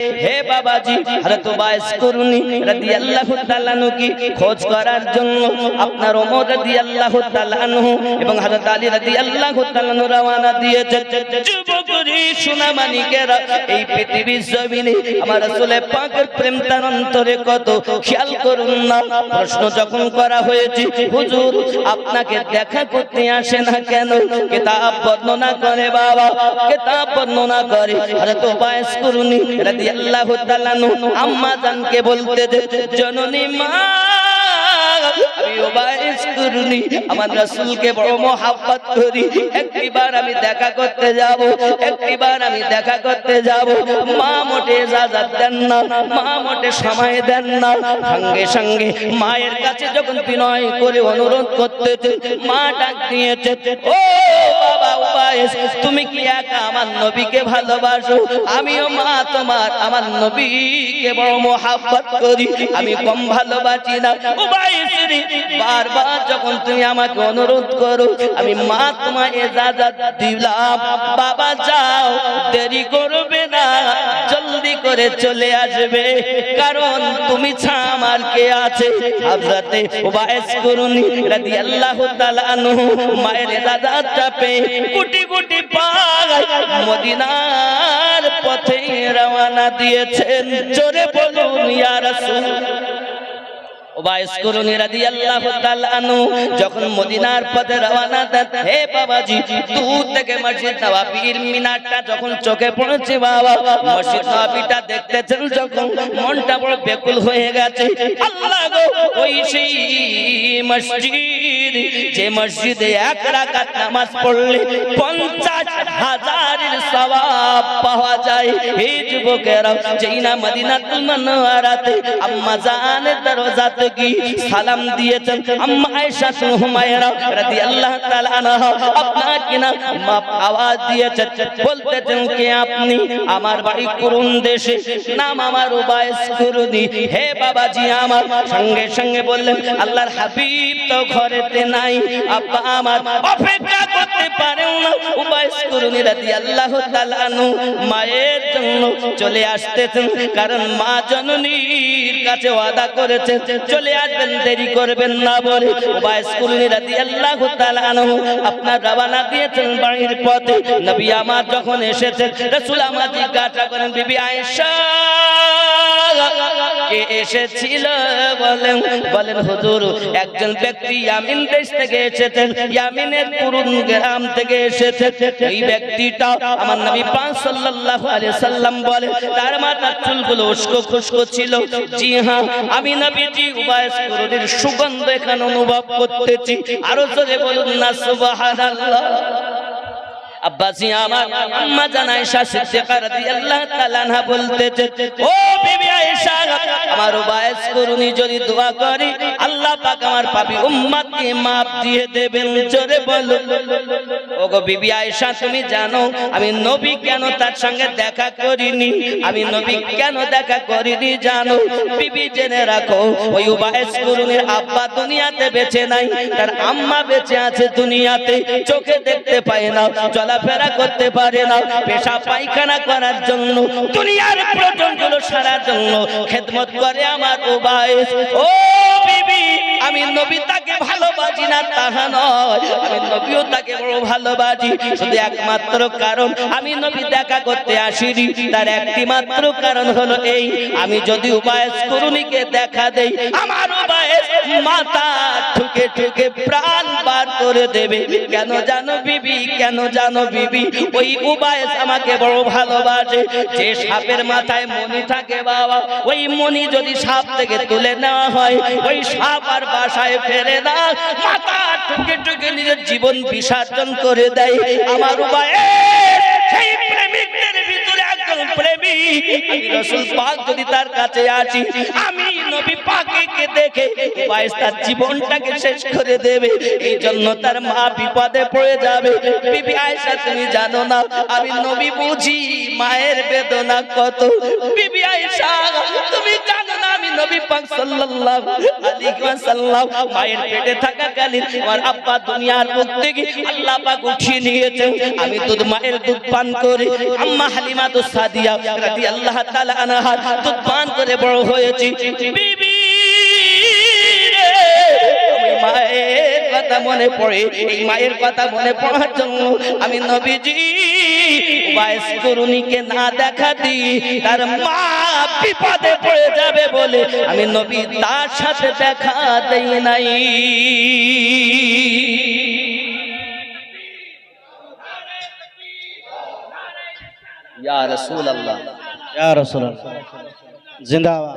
হে বাবাজি হযরত উবাইস কুরনি রাদিয়াল্লাহু তাআলা আনহু কি খোঁজ করার জন্য আপনার ওমর রাদিয়াল্লাহু তাআলা আনহু এবং হযরত আলী রাদিয়াল্লাহু তাআলা আনহু রওনা দিয়েছেন। যুবকরি সোনামানিকেরা, এই পৃথিবীর জমিনে আমার রাসূল পাকের প্রেম তার অন্তরে কত খেয়াল করুন না। প্রশ্ন যখন করা হয়েছে, হুজুর আপনাকে দেখা করতে আসে না কেন? কিতাব বর্ণনা করে বাবা, কিতাব বর্ণনা করে হযরত উবাইস কুরনি রাদিয়াল্লাহু তাআলা আনহু আম্মা জানকে বলতে জননী মা, আমি উবাইস কুরনি আমার রাসূলকে বড় মহব্বত করি, একবার আমি দেখা করতে যাব, একবার আমি দেখা করতে যাব। মা মোটে ইজাজত দেন না, মা মোটে সময় দেন না। সঙ্গে সঙ্গে মায়ের কাছে যখন বিনয় করে অনুরোধ করতেছে, মা ডাক দিয়েছে, ও বাবা উবাইস, তুমি কি একা আমার নবীকে ভালোবাসো? আমিও মা তোমার আমার নবীকে বড় মহব্বত করি, আমি কম ভালোবাসি না। উবাইস রে, বারবার যখন তুমি আমাকে অনুরোধ করো, আমি মা তোমায় ইজাজত দিলাম। বাবা যাও, দেরি করবে না, জলদি করে চলে আসবে, কারণ তুমি ছাড়া আমার কে আছে? হযরত উবাইস কুরনি রাদিয়াল্লাহু তাআলা আনহু মায়ের ইজাজতটা পেয়ে কোটি কোটি পায় মদিনার পথে রওনা দিয়েছেন। জোরে বলুন ইয়া রাসূল। উবাইস কুরনি রাদিয়াল্লাহু তাআলা আনহু যখন মদিনার পথে রওনা দেন, হে বাবাজি, দূর থেকে মসজিদ নববীর মিনারটা যখন চোখে পড়েছে বাবা, মসজিদ নববীটা দেখতেছেন যখন মনটা বড় বেকুল হয়ে গেছে। আল্লাহ গো, ওই সেই মসজিদ যে মসজিদে এক রাকাত নামাজ পড়লে 50,000 সওয়াব পাওয়া যায়। হে যুবকেরা, যেই না মদিনাতুল মুনাওয়ারাতে আম্মা জানের দরজাতে কি সালাম দিয়েছেন আম্মা আয়েশা হুমায়রা রাদিয়াল্লাহু তাআলা আনহা, আপনাকে না মা আওয়াজ দিয়েছেন, বলতেছেন কে আপনি? আমার বাড়ি কুরুন দেশে, নাম আমার উবাইস কুরনি। হে বাবাজি আমার, সঙ্গে সঙ্গে বললেন আল্লাহর হাবিব তো ঘরেতে নাই, আব্বা আমার অপেক্ষা করতে পারেন না। উবাইস কুরনি রাদিয়াল্লাহু তাআলা আনহু মায়ের জন্য চলে আসতেছেন, কারণ মা জননীর কাছে ওয়াদা করেছেন চলে আসবেন, দেরি করবেন না বলে উবাইস কুরনি রাদিয়াল্লাহু তাআলা আনহু আপনার রওনা দিয়েছেন বাড়ির পথে। নবী আমার যখন এসেছেন, রাসূল আমার জিজ্ঞাসা করেন, বিবি আয়েশা কে এসেছিল? বলেন হুজুর, একজন ব্যক্তি ইয়ামিন দেশ থেকে এসেছেন, ইয়ামিনের কুরুন গ্রাম থেকে এসেছেন। এই ব্যক্তিটা আমার নবী পাক সাল্লাল্লাহু আলাইহি সাল্লাম বলে তার মাথার চুলগুলো উস্কো খুস্কো ছিল। জি হ্যাঁ, আমি নবীজি উবাইস কুরনির সুগন্ধ এখানে অনুভব করতেছি। আরো জোরে বলুন না সুবহানাল্লাহ। আব্বাসি আমার আম্মা জান আয়েশা সিদ্দিকা রাদিয়াল্লাহু তাআলা আনহা বলতেছে, ও বিবি আয়েশা, আমার উবাইস কুরনি যদি দোয়া করি আল্লাহ পাক আমার পাপী উম্মতকে maaf দিয়ে দেবেন। জোরে বলো। ওগো বিবি আয়েশা, তুমি জানো আমি নবী কেন তার সঙ্গে দেখা করিনি? আমি নবী কেন দেখা করিনি জানো? বিবি জেনে রাখো, ওই উবাইস কুরনির আব্বা দুনিয়াতে বেঁচে নাই, তার আম্মা বেঁচে আছে দুনিয়াতে, চোখে দেখতে পায় না, চলাফেরা করতে পারে না, পেশাব পায়খানা করার জন্য, দুনিয়ার প্রয়োজনগুলো সারার জন্য খেদমত করে আমার উবাইস। ও বিবি, আমি নবী তাকে ভালোবাসি না তাহা নয়, আমি নবীও তাকে বড় ভালোবাসি। শুধু একমাত্র কারণ আমি নবী দেখা করতে আসিনি, তার একটি মাত্র কারণ হলো এই, আমি যদি উবাইস কুরনিকে দেখা দেই আমার উবাইস মাথা ঠুকে ঠুকে প্রাণ বার করে দেবে। কেন জানো বিবি? কেন জানো বিবি? ওই উবাইস আমাকে বড় ভালোবাসে। যে সাপের মাথায় মণি থাকে বাবা, ওই মণি যদি সাপ থেকে তুলে নেওয়া হয়, ওই সাপ আর বাসায় ফেরে না, মাথা ঠুকে ঠুকে নিজের জীবন বিসর্জন করে দেয়। আমার উবাইস সেই প্রেমিকদের ভিতরে একজন প্রেমিক। আমি রাসূল পাক যদি তার কাছে আসি, আমি নবী পাককে দেখে উবাইস তার জীবনটাকে শেষ করে দেবে। এই জন্য তার মা বিপদে পড়ে যাবে। বিবি আয়েশা, তুমি জানো না আমি নবী বুঝি মায়ের বেদনা কত? বিবি আয়েশা, তুমি জানো না আমি নবী পাক সাল্লাল্লাহু আলাইহি ওয়াসাল্লাম মায়ের পেটে থাকাকালীন আমার আব্বা দুনিয়ার বুক থেকে আল্লাহ পাক উঠিয়ে নিয়েছেন। আমি দুধ মায়ের দুধ পান করে আম্মা হালিমাতুস সাদিয়া রাদিয়াল্লাহু তাআলা আনহা দুধ পান করে বড় হয়েছি। বিবি মায়ের কথা মনে পড়ে, এই মায়ের কথা মনে পড়ার জন্য আমি নবীজি ওয়াইস করুণীকে না দেখাতি তার মা বিপদে পড়ে যাবে বলে আমি নবী তার সাথে দেখা দেই নাই। ইয়া রাসূলুল্লাহ, ইয়া রাসূলুল্লাহ জিন্দাবাদ।